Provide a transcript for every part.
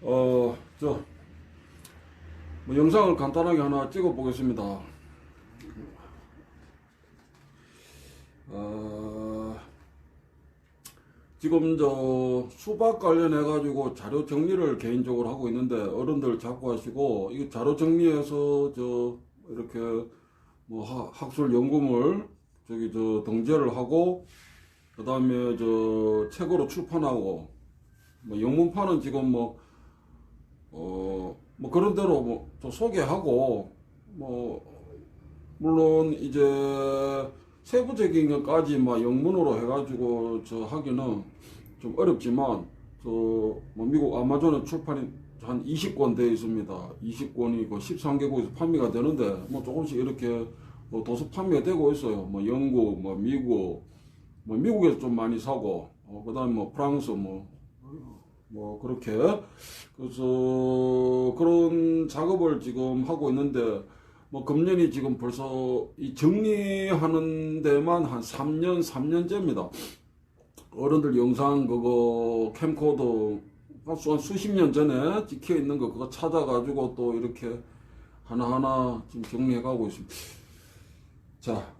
어, 저, 영상을 간단하게 하나 찍어 보겠습니다. 어, 지금 수박 관련해가지고 자료 정리를 개인적으로 하고 있는데, 어른들 자꾸 하시고, 이거 자료 정리해서 이렇게 학술 연구물, 등재를 하고, 그 다음에 책으로 출판하고, 영문판은 지금 그런 대로 또 소개하고, 물론 이제 세부적인 것까지 영문으로 해가지고 하기는 좀 어렵지만, 미국 아마존에 출판이 한 20권 되어 있습니다. 20권이 13개국에서 판매가 되는데, 조금씩 이렇게 도서 판매가 되고 있어요. 영국, 미국, 미국에서 좀 많이 사고, 그 다음에 프랑스, 그렇게. 그래서 그런 작업을 지금 하고 있는데, 금년이 지금 벌써 이 정리하는 데만 한 3년째입니다. 어른들 영상 그거 캠코더 한 수십 년 전에 찍혀 있는 거 그거 찾아가지고 또 이렇게 하나하나 지금 정리해가고 있습니다. 자,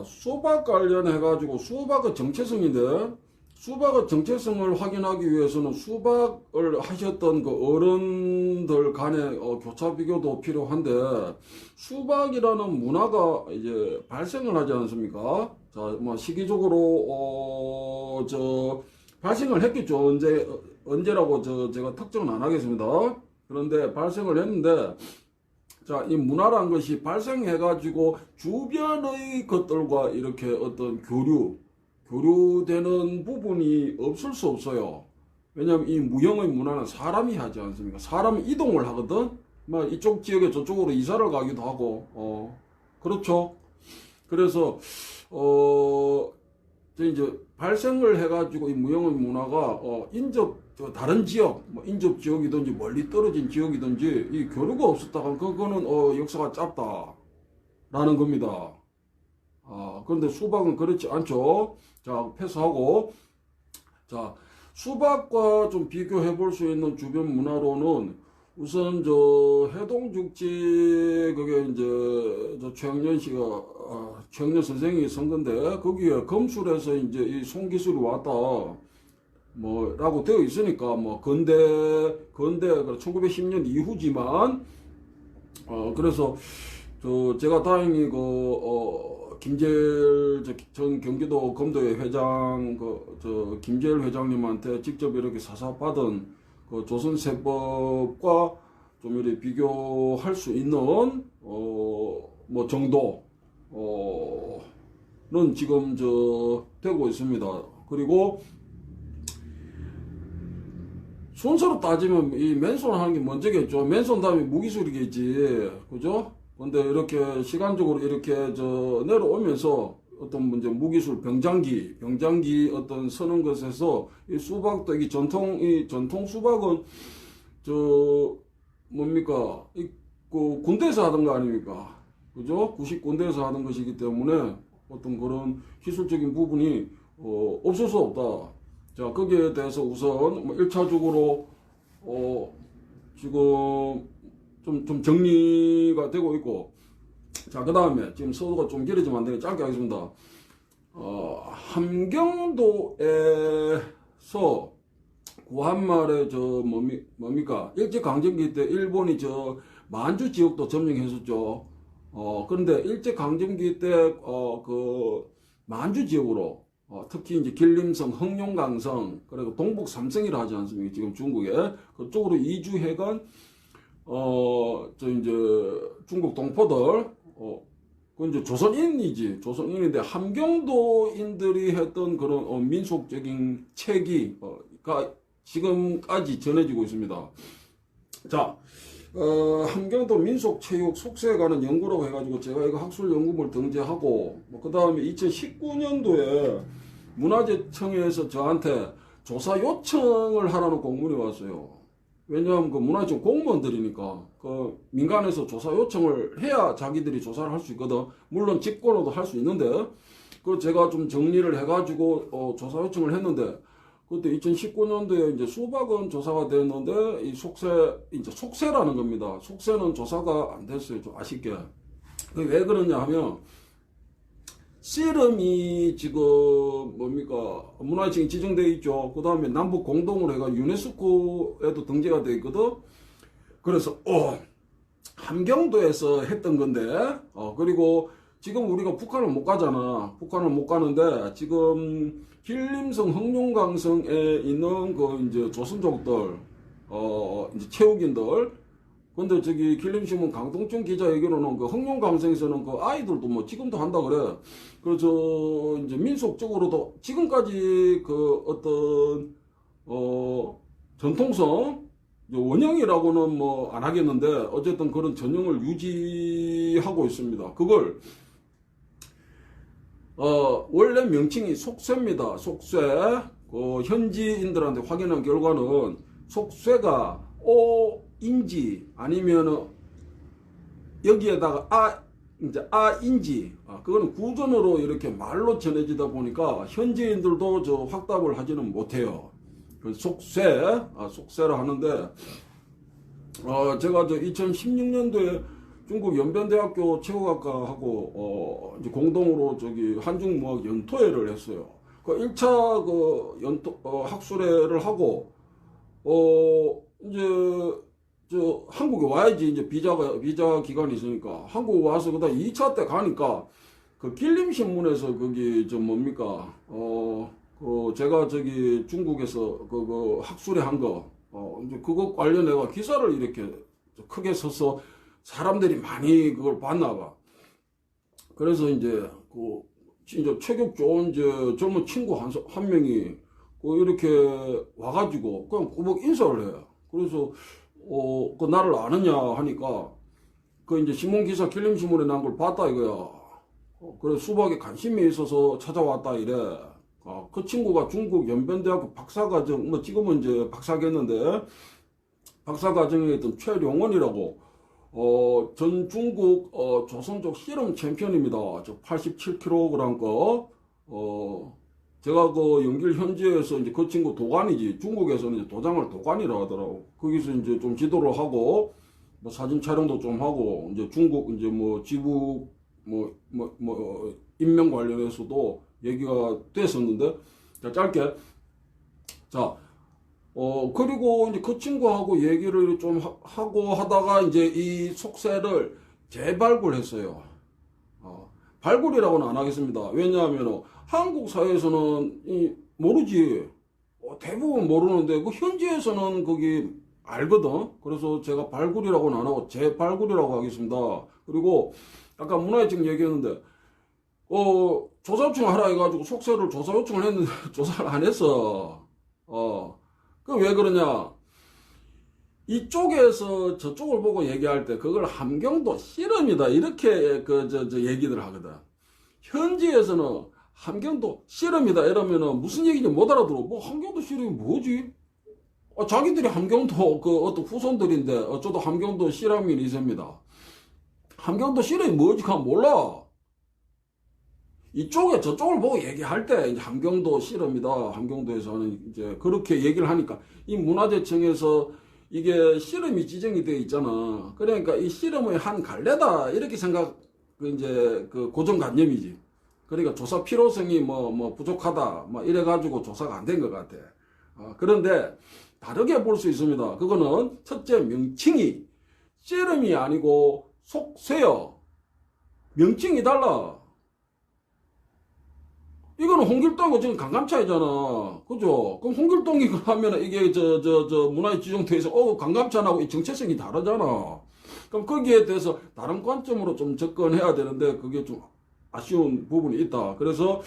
수박 관련해가지고 수박의 정체성인데, 수박의 정체성을 확인하기 위해서는 수박을 하셨던 그 어른들 간의 교차 비교도 필요한데, 수박이라는 문화가 이제 발생을 하지 않습니까? 자, 시기적으로 발생을 했겠죠. 언제라고 제가 특정은 안 하겠습니다. 그런데 발생을 했는데, 자, 이 문화란 것이 발생해가지고 주변의 것들과 이렇게 어떤 교류되는 부분이 없을 수 없어요. 왜냐하면 이 무형의 문화는 사람이 하지 않습니까? 사람이 이동을 하거든? 이쪽 지역에 저쪽으로 이사를 가기도 하고, 그렇죠? 그래서, 이제 발생을 해가지고 이 무형의 문화가, 다른 지역, 인접 지역이든지 멀리 떨어진 지역이든지 이 교류가 없었다가 그거는, 역사가 짧다라는 겁니다. 그런데 수박은 그렇지 않죠. 자, 패스하고. 자, 수박과 좀 비교해 볼 수 있는 주변 문화로는 우선 해동죽지, 그게 이제 최영년 씨가, 최영년 선생이 쓴 건데, 거기에 검술에서 이제 이 손기술이 왔다, 라고 되어 있으니까, 근대, 1910년 이후지만, 그래서, 제가 다행히 김재열 전 경기도 검도회 회장 김재열 회장님한테 직접 이렇게 사사받은 그 조선세법과 좀 이렇게 비교할 수 있는 정도는 지금 되고 있습니다. 그리고 순서로 따지면 이 맨손하는 게 먼저겠죠. 맨손 다음에 무기술이겠지, 그죠? 근데 이렇게 시간적으로 이렇게 내려오면서 어떤 이제 무기술 병장기 어떤 서는 것에서 이 수박도 이 전통 수박은 뭡니까? 군대에서 하던 거 아닙니까? 그죠? 90군대에서 하던 것이기 때문에 어떤 그런 기술적인 부분이 없을 수 없다. 자, 거기에 대해서 우선 1차적으로 지금 좀 정리가 되고 있고, 자, 그 다음에 지금 서두가 좀 길어지면 안 되니까 짧게 하겠습니다. 함경도에서 구한말에 뭡니까? 일제강점기 때 일본이 만주 지역도 점령했었죠. 그런데 일제강점기 때 만주 지역으로 특히 이제 길림성, 흑룡강성, 그리고 동북 삼성이라 하지 않습니까? 지금 중국에 그쪽으로 이주해간 이제 중국 동포들, 그건 이제 조선인인데 함경도인들이 했던 그런 민속적인 체기가 지금까지 전해지고 있습니다. 자, 함경도 민속체육 속세에 관한 연구라고 해가지고 제가 이거 학술 연구물 등재하고, 그 다음에 2019년도에 문화재청에서 저한테 조사 요청을 하라는 공문이 왔어요. 왜냐하면 문화재청 공무원들이니까 민간에서 조사 요청을 해야 자기들이 조사를 할 수 있거든. 물론 직권으로도 할 수 있는데, 제가 좀 정리를 해가지고 조사 요청을 했는데, 그때 2019년도에 이제 수박은 조사가 됐는데 이 이제 속세라는 겁니다. 속세는 조사가 안 됐어요. 좀 아쉽게. 왜 그러냐 하면 씨름이 지금 뭡니까 문화유산이 지정되어 있죠. 그 다음에 남북 공동으로 해가 유네스코에도 등재가 되어 있거든. 그래서 함경도에서 했던 건데 그리고 지금 우리가 북한을 못 가잖아. 북한을 못 가는데 지금 길림성 흑룡강성에 있는 그 이제 조선족들 이제 체육인들. 근데 저기 길림신문 강동춘 기자 얘기로는 그 흑룡강성에서는 그 아이들도 뭐 지금도 한다 그래. 그래서 이제 민속적으로도 지금까지 그 어떤 전통성 원형이라고는 뭐 안 하겠는데 어쨌든 그런 전형을 유지하고 있습니다. 그걸 원래 명칭이 속쇠입니다. 속쇠. 현지인들한테 확인한 결과는 속쇠가 오인지 아니면 여기에다가 이제 아인지 그거는 구전으로 이렇게 말로 전해지다 보니까 현지인들도 저 확답을 하지는 못해요. 속쇠라 하는데 제가 저 2016년도에 중국 연변대학교 체육학과하고 이제 공동으로 저기 한중무학 연토회를 했어요. 그 1차 그 연토 학술회를 하고 이제 저 한국에 와야지 이제 비자 기간이 있으니까 한국 와서 그다음 2차 때 가니까 그 길림신문에서 거기 저 뭡니까 제가 저기 중국에서 그 학술회 한 거 이제 그거 관련해가 기사를 이렇게 크게 써서 사람들이 많이 그걸 봤나 봐. 그래서 이제 그 진짜 체격 좋은 저 젊은 친구 한 명이 이렇게 와가지고 그냥 꾸벅 인사를 해요. 그래서 그 나를 아느냐 하니까 그 이제 신문 기사 길림신문에 난 걸 봤다 이거야. 그래서 수박에 관심이 있어서 찾아왔다 이래. 그 친구가 중국 연변대학교 박사과정 뭐 지금은 이제 박사겠는데 박사과정에 있던 최룡원이라고 전 중국 조선족 씨름 챔피언입니다. 저 87kg 거 제가 그 연길 현지에서 이제 그 친구 도관이지 중국에서는 이제 도장을 도관이라 하더라고. 거기서 이제 좀 지도를 하고 뭐 사진 촬영도 좀 하고 이제 중국 이제 뭐 지부 뭐 인명 관련해서도 얘기가 됐었는데 자 짧게 그리고 이제 그 친구하고 얘기를 좀 하고 하다가 이제 이 속세를 재발굴했어요. 발굴이라고는 안 하겠습니다. 왜냐하면 한국 사회에서는 모르지. 대부분 모르는데 그 현지에서는 거기 알거든. 그래서 제가 발굴이라고는 안 하고 재발굴이라고 하겠습니다. 그리고 아까 문화유산 얘기했는데 조사 요청 하라 해가지고 속세를 조사 요청을 했는데 조사를 안 했어. 그 왜 그러냐? 이쪽에서 저쪽을 보고 얘기할 때 그걸 함경도 씨름이다 이렇게 얘기들 하거든. 현지에서는 함경도 씨름이다 이러면은 무슨 얘기인지 못 알아들어. 뭐 함경도 씨름이 뭐지? 자기들이 함경도 그 어떤 후손들인데 어쩌다 함경도 씨름인 이세입니다. 함경도 씨름이 뭐지? 그건 몰라. 이쪽에 저쪽을 보고 얘기할 때 이제 함경도 씨름이다. 함경도에서는 이제 그렇게 얘기를 하니까 이 문화재청에서 이게 씨름이 지정이 되어 있잖아. 그러니까 이 씨름의 한 갈래다 이렇게 이제 그 고정관념이지. 그러니까 조사 필요성이 뭐 부족하다 뭐 이래가지고 조사가 안 된 것 같아. 그런데 다르게 볼 수 있습니다. 그거는 첫째 명칭이 씨름이 아니고 속세요. 명칭이 달라. 이거는 홍길동하고 지금 강감차이잖아. 그죠? 그럼 홍길동이 하면은 이게 문화의 지정토에서 강감차하고 이 정체성이 다르잖아. 그럼 거기에 대해서 다른 관점으로 좀 접근해야 되는데 그게 좀 아쉬운 부분이 있다. 그래서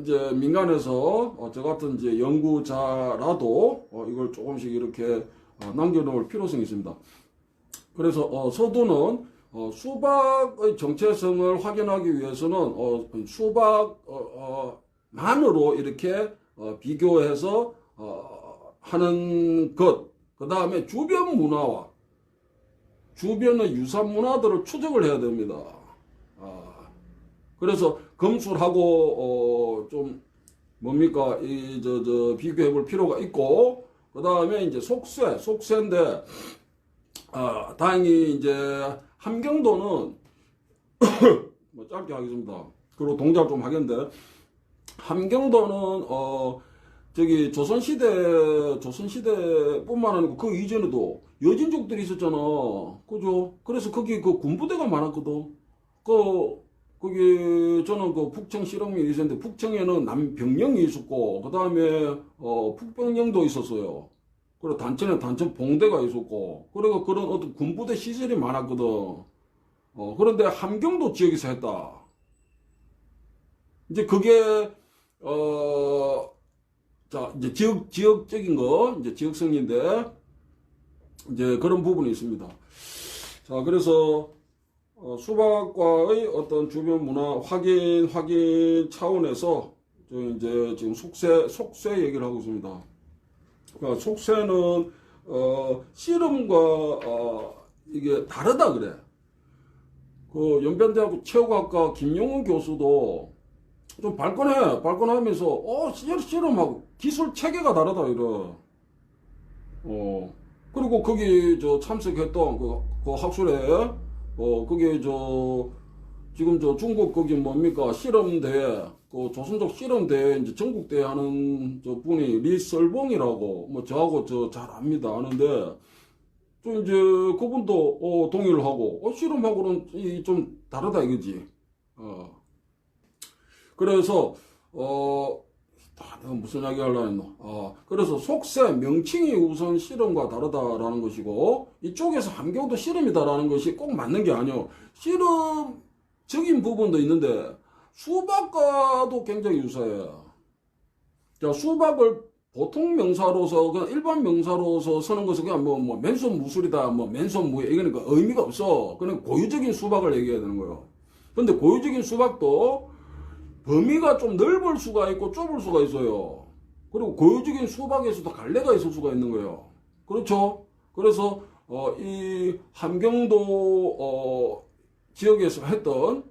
이제 민간에서 저 같은 이제 연구자라도 이걸 조금씩 이렇게 남겨놓을 필요성이 있습니다. 그래서 서두는 수박의 정체성을 확인하기 위해서는 수박만으로 이렇게 비교해서 하는 것, 그 다음에 주변 문화와 주변의 유산 문화들을 추적을 해야 됩니다. 그래서 검술하고 좀 뭡니까, 비교해 볼 필요가 있고, 그 다음에 이제 속세인데, 다행히 이제 함경도는, 뭐 짧게 하겠습니다. 그리고 동작 좀 하겠는데, 함경도는, 조선시대뿐만 아니고 그 이전에도 여진족들이 있었잖아. 그죠? 그래서 거기 그 군부대가 많았거든. 거기 저는 그 북청 실험이 있었는데 북청에는 남병령이 있었고 그 다음에 북병령도 있었어요. 그리고 단천에 단천 봉대가 있었고 그리고 그런 어떤 군부대 시설이 많았거든. 그런데 함경도 지역에서 했다. 이제 그게 자 이제 지역적인 거 이제 지역성인데 이제 그런 부분이 있습니다. 자 그래서 수박과의 어떤 주변 문화 확인 차원에서 이제 지금 속세 얘기를 하고 있습니다. 그러니까 속세는 씨름과 이게 다르다 그래. 그 연변대학교 체육학과 김용훈 교수도 좀 발끈하면서 씨름하고 기술 체계가 다르다 이래. 그리고 거기 참석했던 그 학술에 그게 지금 중국 거기 뭡니까 씨름대회 그 조선족 씨름대회 이제 전국대회 하는 분이 리설봉이라고 뭐 저하고 잘 압니다. 아는데 또 이제 그분도 동의를 하고 씨름하고는 좀 다르다 이거지. 그래서 내가 무슨 이야기 하려고 했노? 그래서 속세 명칭이 우선 씨름과 다르다라는 것이고 이쪽에서 함경도 씨름이다라는 것이 꼭 맞는 게 아니요. 씨름적인 부분도 있는데 수박과도 굉장히 유사해. 자, 수박을 보통 명사로서 그냥 일반 명사로서 쓰는 것은 그냥 뭐 맨손 무술이다, 뭐 맨손 무예 이거는 의미가 없어. 그냥 고유적인 수박을 얘기해야 되는 거예요. 근데 고유적인 수박도 범위가 좀 넓을 수가 있고 좁을 수가 있어요. 그리고 고유적인 수박에서도 갈래가 있을 수가 있는 거예요. 그렇죠? 그래서 이 함경도 지역에서 했던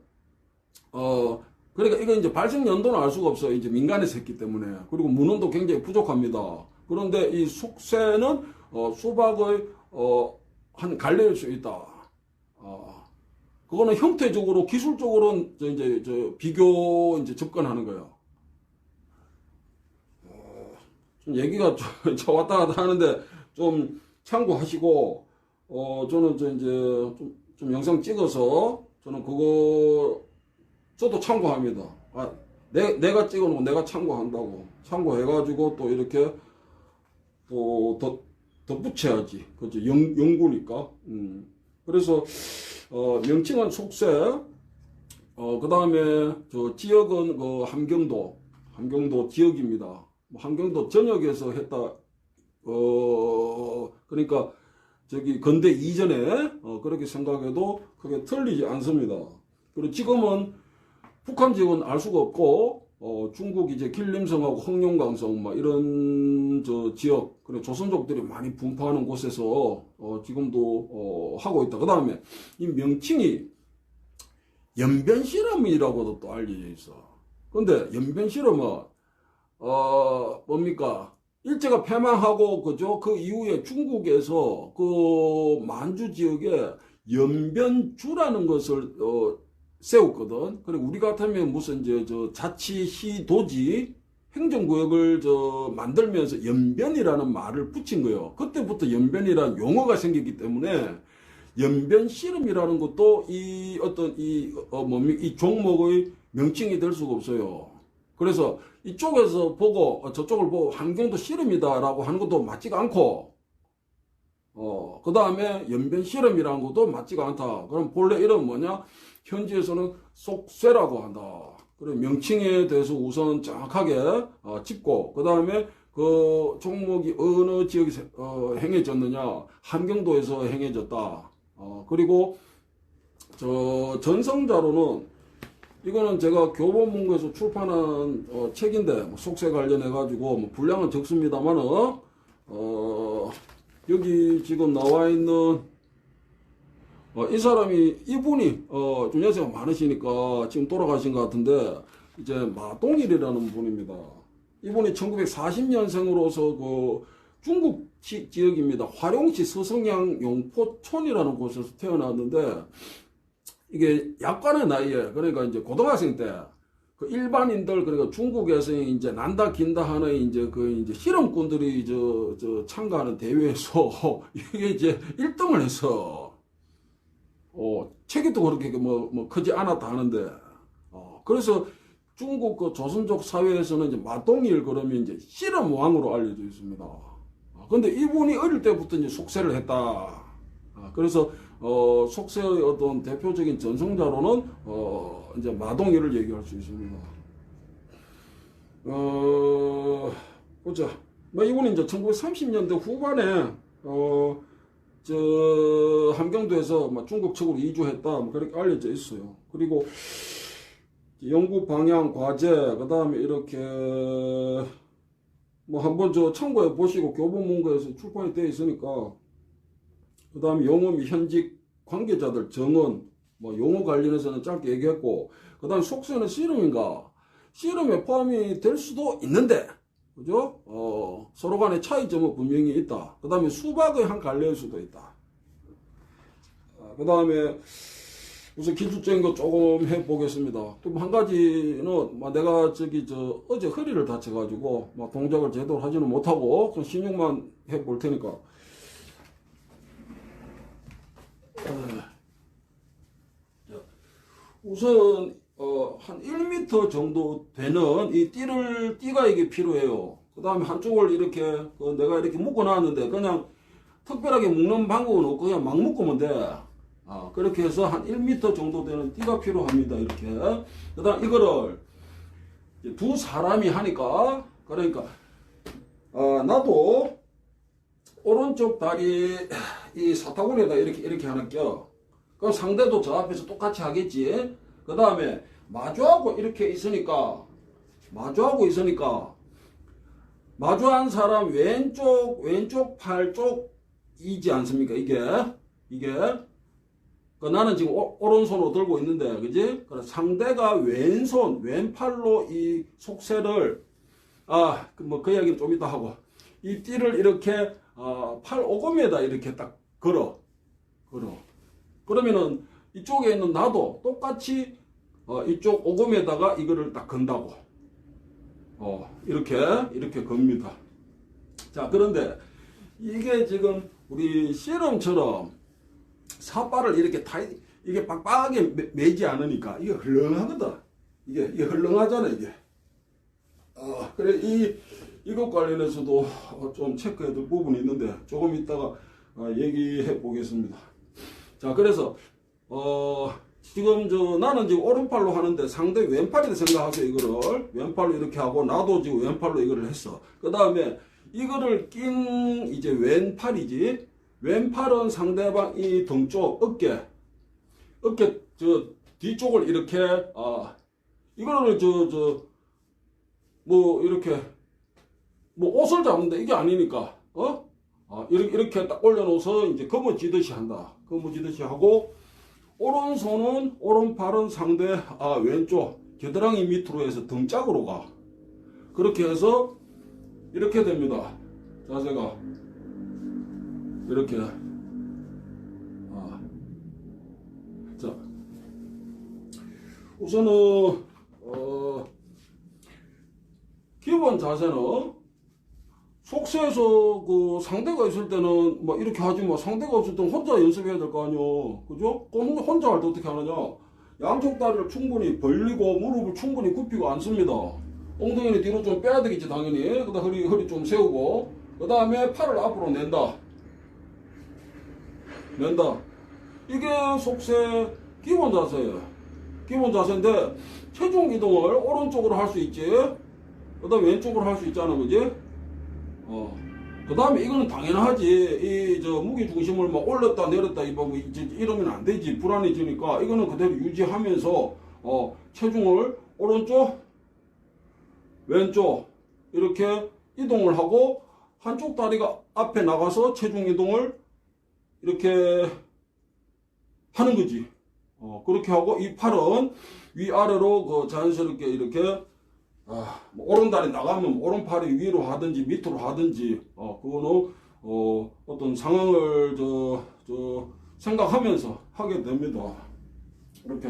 그러니까 이건 이제 발생 연도는 알 수가 없어요. 이제 민간에서 했기 때문에. 그리고 문헌도 굉장히 부족합니다. 그런데 이 속세는 수박의 한 갈래일 수 있다. 그거는 형태적으로 기술적으로 이제 비교 이제 접근하는 거예요. 좀 얘기가 좀 왔다 갔다 하는데 좀 참고하시고 저는 이제 좀 영상 찍어서 저는 그거 저도 참고합니다. 내가 찍어놓고 내가 참고한다고 참고해가지고 또 이렇게 또 덧붙여야지. 그죠? 연구니까. 그래서 명칭은 속세, 그 다음에 지역은 그 함경도 지역입니다. 함경도 전역에서 했다. 그러니까 건대 이전에 그렇게 생각해도 크게 틀리지 않습니다. 그리고 지금은 북한 지역은 알 수가 없고 중국 이제 길림성하고 흑룡강성 막 이런 지역 그리고 조선족들이 많이 분포하는 곳에서 지금도 하고 있다. 그 다음에 이 명칭이 연변실험이라고도 또 알려져 있어. 근데 연변실험은 뭡니까? 일제가 패망하고 그죠? 그 이후에 중국에서 그 만주 지역에 연변주라는 것을 세웠거든. 그리고 우리 같으면 무슨 자치시도지 행정구역을 만들면서 연변이라는 말을 붙인 거예요. 그때부터 연변이라는 용어가 생겼기 때문에 연변씨름이라는 것도 이 종목의 명칭이 될 수가 없어요. 그래서 이쪽에서 보고 저쪽을 보고 함경도 씨름이다라고 하는 것도 맞지가 않고 그 다음에 연변씨름이라는 것도 맞지가 않다. 그럼 본래 이름은 뭐냐? 현지에서는 속세라고 한다. 그리고 명칭에 대해서 우선 정확하게 짚고 그 다음에 그 종목이 어느 지역에서 행해졌느냐? 함경도에서 행해졌다. 그리고 전성자로는 이거는 제가 교보문고에서 출판한 책인데 속세 관련해 가지고 분량은 적습니다만은 여기 지금 나와 있는 이분이 좀 연세가 많으시니까 지금 돌아가신 것 같은데 이제 마동일이라는 분입니다. 이분이 1940년생으로서 그 중국 지역입니다. 화룡시 서성양 용포촌이라는 곳에서 태어났는데, 이게 약간의 나이에, 그러니까 이제 고등학생 때, 그 일반인들, 그러니까 중국에서 이제 난다 긴다 하는 이제 실험꾼들이 참가하는 대회에서 이게 이제 1등을 해서, 체격도 그렇게 크지 않았다 하는데, 그래서 중국 그 조선족 사회에서는 이제 마동일 그러면 이제 실험왕으로 알려져 있습니다. 근데 이분이 어릴 때부터 이제 속세를 했다. 그래서 속세의 어떤 대표적인 전성자로는 이제 마동일을 얘기할 수 있습니다. 보자. 이분이 이제 1930년대 후반에 함경도에서 중국 측으로 이주했다. 그렇게 알려져 있어요. 그리고 연구 방향 과제, 그 다음에 이렇게 한번 참고해 보시고 교보문고에서 출판이 되어 있으니까, 그 다음에 영어 및 현직 관계자들 정언, 용어 관련해서는 짧게 얘기했고, 그 다음에 속세는 씨름인가? 씨름에 포함이 될 수도 있는데, 그죠? 서로 간의 차이점은 분명히 있다. 그 다음에 수박의 한 갈래일 수도 있다. 그 다음에 우선 기술적인 거 조금 해보겠습니다. 또 한 가지는 내가 어제 허리를 다쳐가지고 동작을 제대로 하지는 못하고 그냥 신용만 해볼 테니까. 우선 한 1m 정도 되는 이 띠가 이게 필요해요. 그 다음에 한쪽을 이렇게 내가 이렇게 묶어 놨는데 그냥 특별하게 묶는 방법은 없고 그냥 막 묶으면 돼. 그렇게 해서 한 1m 정도 되는 띠가 필요합니다. 이렇게. 그 다음 이거를 두 사람이 하니까, 그러니까 나도 오른쪽 다리 이 사타구니에다 이렇게 하나 껴. 그럼 상대도 저 앞에서 똑같이 하겠지. 그 다음에 마주하고 이렇게 있으니까 마주한 사람 왼쪽 팔 쪽이지 않습니까? 이게 나는 지금 오른손으로 들고 있는데, 그지? 그래, 상대가 왼팔로 이 속세를, 그 이야기는 좀 이따 하고, 이 띠를 이렇게, 팔 오금에다 이렇게 딱 걸어. 그러면은 이쪽에 있는 나도 똑같이, 이쪽 오금에다가 이거를 딱 건다고. 이렇게 겁니다. 자, 그런데 이게 지금 우리 씨름처럼 사발을 이게 빡빡하게 매지 않으니까 이게 헐렁하거든. 이게 헐렁하잖아, 이게. 그래, 이것 관련해서도 좀 체크해야 될 부분이 있는데, 조금 이따가 얘기해 보겠습니다. 자, 그래서, 지금 나는 지금 오른팔로 하는데 상대 왼팔이라 생각하세요, 이거를. 왼팔로 이렇게 하고, 나도 지금 왼팔로 이거를 했어. 그 다음에 이거를 낀 이제 왼팔이지. 왼팔은 상대방 이 등 쪽, 어깨 뒤쪽을 이렇게, 이거를 이렇게, 옷을 잡는데 이게 아니니까, 이렇게 딱 올려놓아서 이제 거머쥐듯이 한다. 거머쥐듯이 하고, 오른팔은 상대, 왼쪽, 겨드랑이 밑으로 해서 등짝으로 가. 그렇게 해서, 이렇게 됩니다. 자세가. 이렇게. 자. 우선은, 기본 자세는, 속세에서 상대가 있을 때는 이렇게 하지 상대가 없을 때는 혼자 연습해야 될 거 아니요. 그죠? 혼자 할 때 어떻게 하느냐. 양쪽 다리를 충분히 벌리고 무릎을 충분히 굽히고 앉습니다. 엉덩이는 뒤로 좀 빼야 되겠지, 당연히. 그 다음에 허리 좀 세우고. 그 다음에 팔을 앞으로 낸다. 이게 속세 기본 자세예요. 기본 자세인데, 체중 이동을 오른쪽으로 할 수 있지. 그 다음에 왼쪽으로 할 수 있잖아, 그지? 그 다음에 이거는 당연하지. 무게 중심을 올렸다 내렸다 이러면 안 되지. 불안해지니까 이거는 그대로 유지하면서, 체중을 오른쪽, 왼쪽, 이렇게 이동을 하고, 한쪽 다리가 앞에 나가서 체중 이동을 이렇게 하는 거지. 그렇게 하고, 이 팔은 위아래로 자연스럽게 이렇게 뭐 오른다리 나가면 오른팔이 위로 하든지 밑으로 하든지, 그거는, 어떤 상황을 생각하면서 하게 됩니다. 이렇게,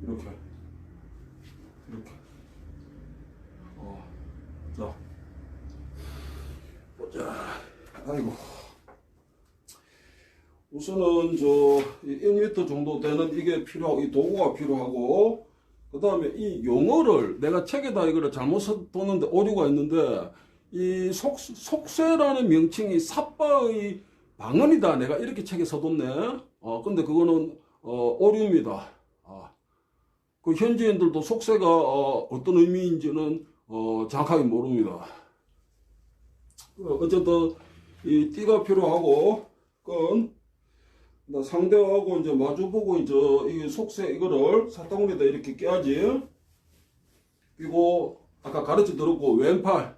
이렇게, 이렇게. 자, 보자. 아이고. 우선은 1m 정도 되는 이게 필요하고, 이 도구가 필요하고, 그 다음에 이 용어를 내가 책에다 이거를 잘못 써뒀는데 오류가 있는데, 이 속쇠라는 명칭이 삿바의 방언이다. 내가 이렇게 책에 써뒀네. 근데 그거는, 오류입니다. 그 현지인들도 속쇠가, 어떤 의미인지는, 정확하게 모릅니다. 어쨌든, 이 띠가 필요하고, 상대하고 이제 마주보고 이제 이 속쇠 이거를 사타구니에다 이렇게 껴야지. 그리고 아까 가르쳐 드렸고 왼팔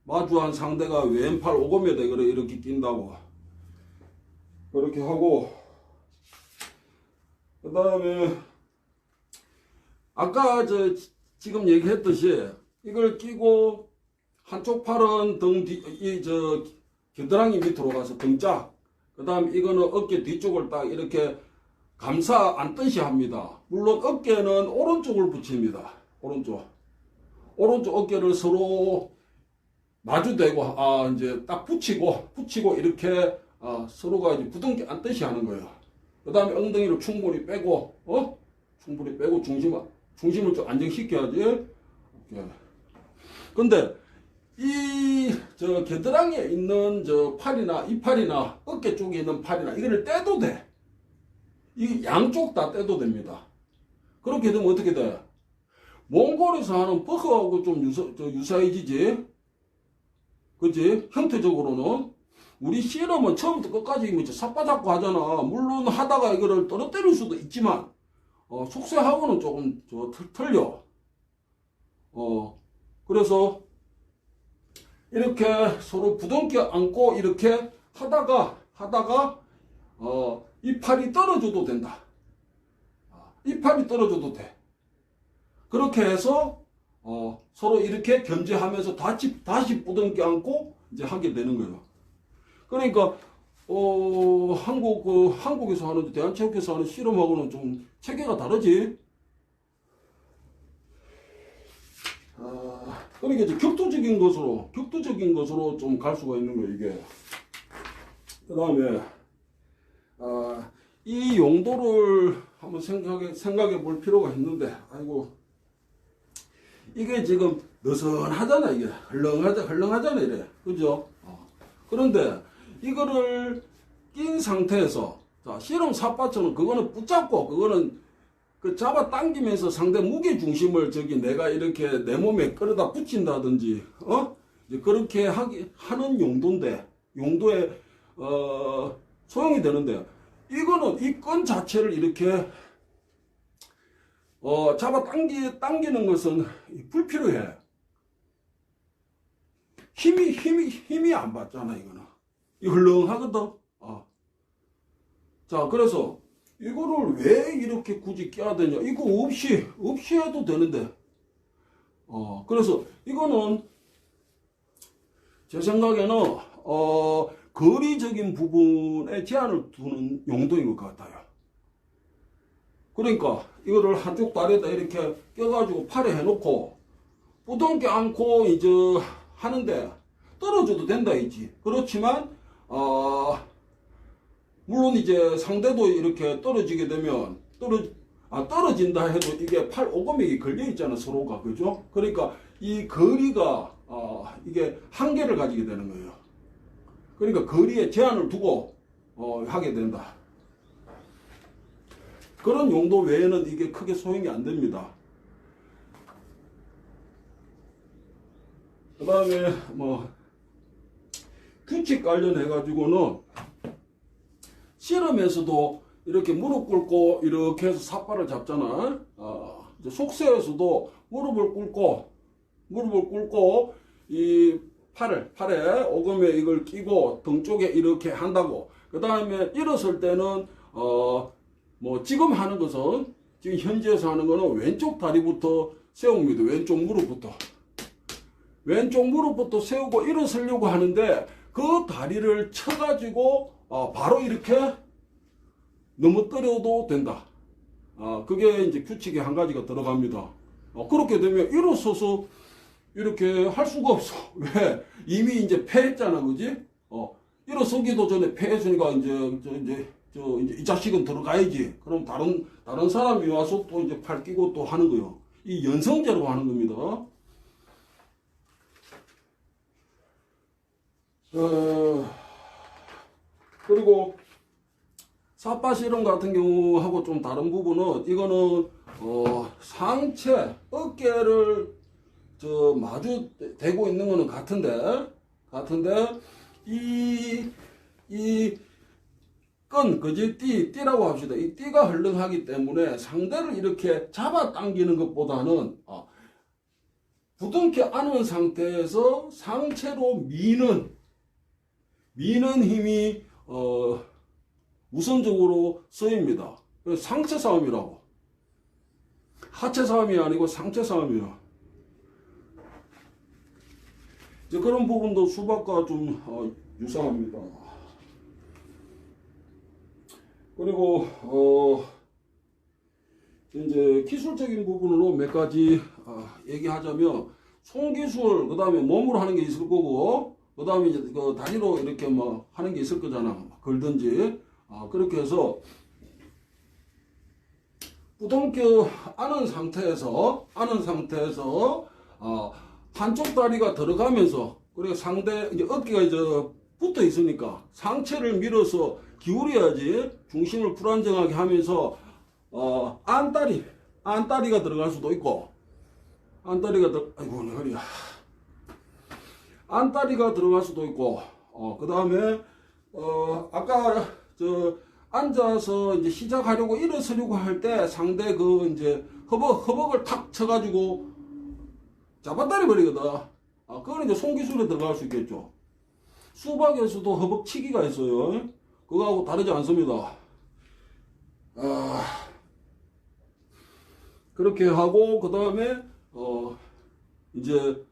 마주한 상대가 왼팔 오금에다 이거를 이렇게 낀다고. 그렇게 하고 그 다음에 아까 지금 얘기했듯이 이걸 끼고 한쪽 팔은 등 뒤 겨드랑이 밑으로 가서 등짝. 그 다음 이거는 어깨 뒤쪽을 딱 이렇게 감싸 안듯이 합니다. 물론 어깨는 오른쪽을 붙입니다. 오른쪽 어깨를 서로 마주대고 이제 딱 붙이고 이렇게 서로가 이제 부둥켜 안듯이 하는 거예요. 그 다음에 엉덩이를 충분히 빼고 중심을 좀 안정시켜야지. 근데 이 겨드랑이에 있는 팔이나 이팔이나 어깨 쪽에 있는 팔이나 이거를 떼도 돼. 이 양쪽 다 떼도 됩니다. 그렇게 되면 어떻게 돼? 몽골에서 하는 버커하고 좀 유사해지지. 그치? 형태적으로는 우리 씨름은 처음부터 끝까지 삿바 잡고 하잖아. 물론 하다가 이거를 떨어뜨릴 수도 있지만 속쇠하고는 조금 틀려. 그래서 이렇게 서로 부둥켜 안고 이렇게 하다가 이 팔이 떨어져도 된다. 이 팔이 떨어져도 돼. 그렇게 해서 서로 이렇게 견제하면서 다시 부둥켜 안고 이제 하게 되는 거예요. 그러니까 한국에서 하는 대한체육회에서 하는 씨름하고는 좀 체계가 다르지. 그러니까 이제 격투적인 것으로 좀 갈 수가 있는 거예요, 이게. 그 다음에, 이 용도를 한번 생각해 볼 필요가 있는데, 아이고, 이게 지금 느슨하잖아, 이게. 헐렁하잖아, 이래. 그죠? 그런데, 이거를 낀 상태에서, 씨름 삿바처럼 그거는 붙잡고, 그거는 잡아 당기면서 상대 무게 중심을 내가 이렇게 내 몸에 끌어다 붙인다든지, 이제 그렇게 하는 용도에, 소용이 되는데, 이거는 이 끈 자체를 이렇게, 잡아 당기는 것은 불필요해. 힘이 안 받잖아, 이거는. 이 헐렁하거든. 자, 그래서, 이거를 왜 이렇게 굳이 껴야 되냐? 이거 없이 해도 되는데. 그래서 이거는 제 생각에는, 거리적인 부분에 제한을 두는 용도인 것 같아요. 그러니까 이거를 한쪽 다리에다 이렇게 껴가지고 팔에 해놓고 부둥켜 안고 이제 하는데 떨어져도 된다 있지. 그렇지만, 물론 이제 상대도 이렇게 떨어지게 되면 떨어진다 해도 이게 팔 오금이 걸려 있잖아, 서로가. 그죠? 그러니까 이 거리가 이게 한계를 가지게 되는 거예요. 그러니까 거리에 제한을 두고 하게 된다. 그런 용도 외에는 이게 크게 소용이 안 됩니다. 그 다음에 규칙 관련해 가지고는 씨름에서도 이렇게 무릎 꿇고 이렇게 해서 삿발을 잡잖아. 속세에서도 무릎을 꿇고 이 팔에 오금에 이걸 끼고 등 쪽에 이렇게 한다고. 그 다음에 일어설 때는 지금 하는 것은 지금 현지에서 하는 거는 왼쪽 다리부터 세웁니다. 왼쪽 무릎부터. 왼쪽 무릎부터 세우고 일어서려고 하는데 그 다리를 쳐가지고 바로 이렇게 넘어뜨려도 된다. 그게 이제 규칙에 한 가지가 들어갑니다. 그렇게 되면 일어서서 이렇게 할 수가 없어. 왜? 이미 이제 패했잖아, 그지? 일어서기도 전에 패했으니까 이제 이 자식은 들어가야지. 그럼 다른 사람이 와서 또 이제 팔 끼고 또 하는 거요. 이 연성제로 하는 겁니다. 그리고 삿바실험 같은 경우하고 좀 다른 부분은 이거는 상체 어깨를 마주 대고 있는 거는 같은데 이 끈, 그지? 띠라고 합시다. 이 띠가 헐렁하기 때문에 상대를 이렇게 잡아 당기는 것보다는 부둥켜 안은 상태에서 상체로 미는 힘이 우선적으로 쓰입니다. 상체 싸움이라고. 하체 싸움이 아니고 상체 싸움이에요. 이제 그런 부분도 수박과 좀 유사합니다. 그리고 이제 기술적인 부분으로 몇 가지 얘기하자면 손기술, 그 다음에 몸으로 하는 게 있을 거고, 그 다음에 이제 그 다리로 이렇게 뭐 하는 게 있을 거잖아. 걸든지. 그렇게 해서 부둥켜 안은 상태에서 한쪽 다리가 들어가면서, 그리고 상대 이제 어깨가 이제 붙어 있으니까 상체를 밀어서 기울여야지 중심을 불안정하게 하면서 안다리가 들어갈 수도 있고, 아이고 내 허리야. 안다리가 들어갈 수도 있고, 그 다음에 아까 앉아서 이제 시작하려고 일어서려고 할 때 상대 이제 허벅을 탁 쳐가지고 잡아다리 버리거든. 그건 이제 손기술에 들어갈 수 있겠죠. 수박에서도 허벅치기가 있어요. 그거하고 다르지 않습니다. 그렇게 하고, 그 다음에 이제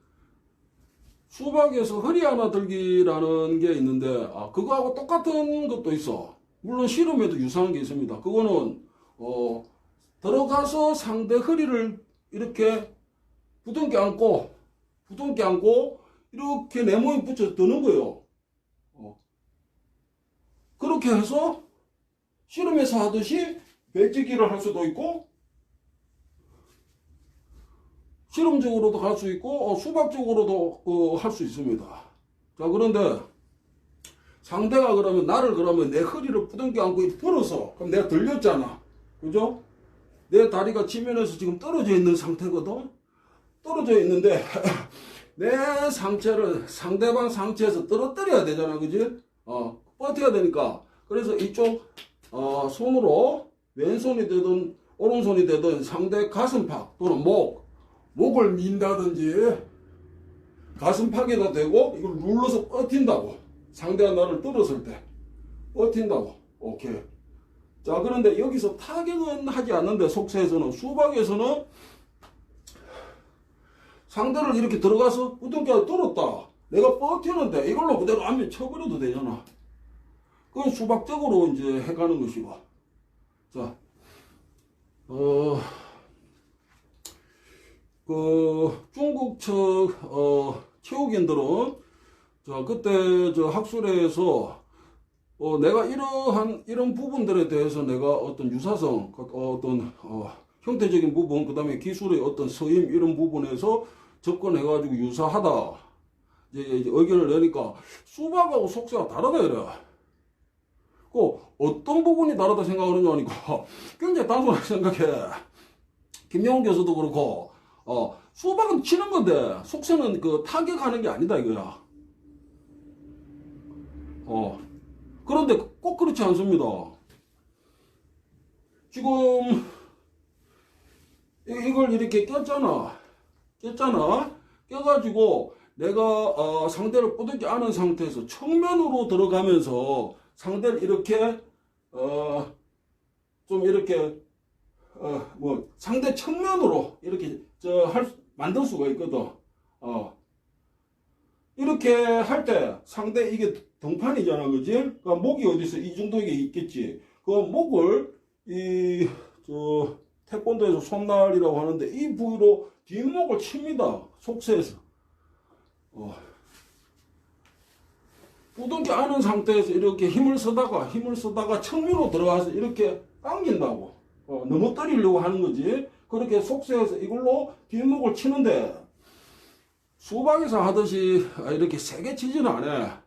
수박에서 허리 하나 들기라는 게 있는데, 그거하고 똑같은 것도 있어. 물론 씨름에도 유사한 게 있습니다. 그거는 들어가서 상대 허리를 이렇게 부둥켜 안고 이렇게 내 몸에 붙여 드는 거예요. 그렇게 해서 씨름에서 하듯이 배지기를 할 수도 있고, 실험적으로도 갈 수 있고, 수박적으로도 할 수 있습니다. 자, 그런데 상대가 그러면 내 허리를 부둥켜 안고 벌어서, 그럼 내가 들렸잖아. 그죠? 내 다리가 지면에서 지금 떨어져 있는 상태거든? 떨어져 있는데, 내 상체를 상대방 상체에서 떨어뜨려야 되잖아. 그지? 버텨야 되니까. 그래서 이쪽, 손으로, 왼손이 되든, 오른손이 되든 상대 가슴팍 또는 목을 민다든지 가슴팍에다 대고 이걸 눌러서 버틴다고. 상대가 나를 들었을 때 버틴다고. 오케이. 자, 그런데 여기서 타격은 하지 않는데, 속세에서는, 수박에서는 상대를 이렇게 들어가서 부둥켜 뚫었다. 내가 버티는데 이걸로 그대로 안면 쳐버려도 되잖아. 그건 수박적으로 이제 해가는 것이고. 자, 중국 측 체육인들은 그때 학술회에서 내가 이런 부분들에 대해서 내가 어떤 유사성, 어떤 형태적인 부분, 그 다음에 기술의 어떤 서임 이런 부분에서 접근해가지고 유사하다 이제 의견을 내니까 수박하고 속세가 다르다 이래. 어떤 부분이 다르다 생각하느냐 하니까 굉장히 단순하게 생각해. 김영훈 교수도 그렇고, 수박은 치는 건데 속세는 타격하는 게 아니다 이거야. 그런데 꼭 그렇지 않습니다. 지금 이걸 이렇게 꼈잖아. 껴가지고 내가 상대를 부둥켜 안은 상태에서 측면으로 들어가면서 상대를 이렇게 좀 이렇게 뭐 상대 측면으로 이렇게 만들 수가 있거든. 이렇게 할 때 상대 이게 등판이잖아, 그지? 그러니까 목이 어디서 이 정도 이게 있겠지. 그 목을 태권도에서 손날이라고 하는데 이 부위로 뒷목을 칩니다. 속세에서. 우동기 아는 상태에서 이렇게 힘을 쓰다가 측면으로 들어가서 이렇게 당긴다고. 넘어뜨리려고 하는 거지. 그렇게 속세에서 이걸로 뒷목을 치는데 수박에서 하듯이 이렇게 세게 치지는 않아.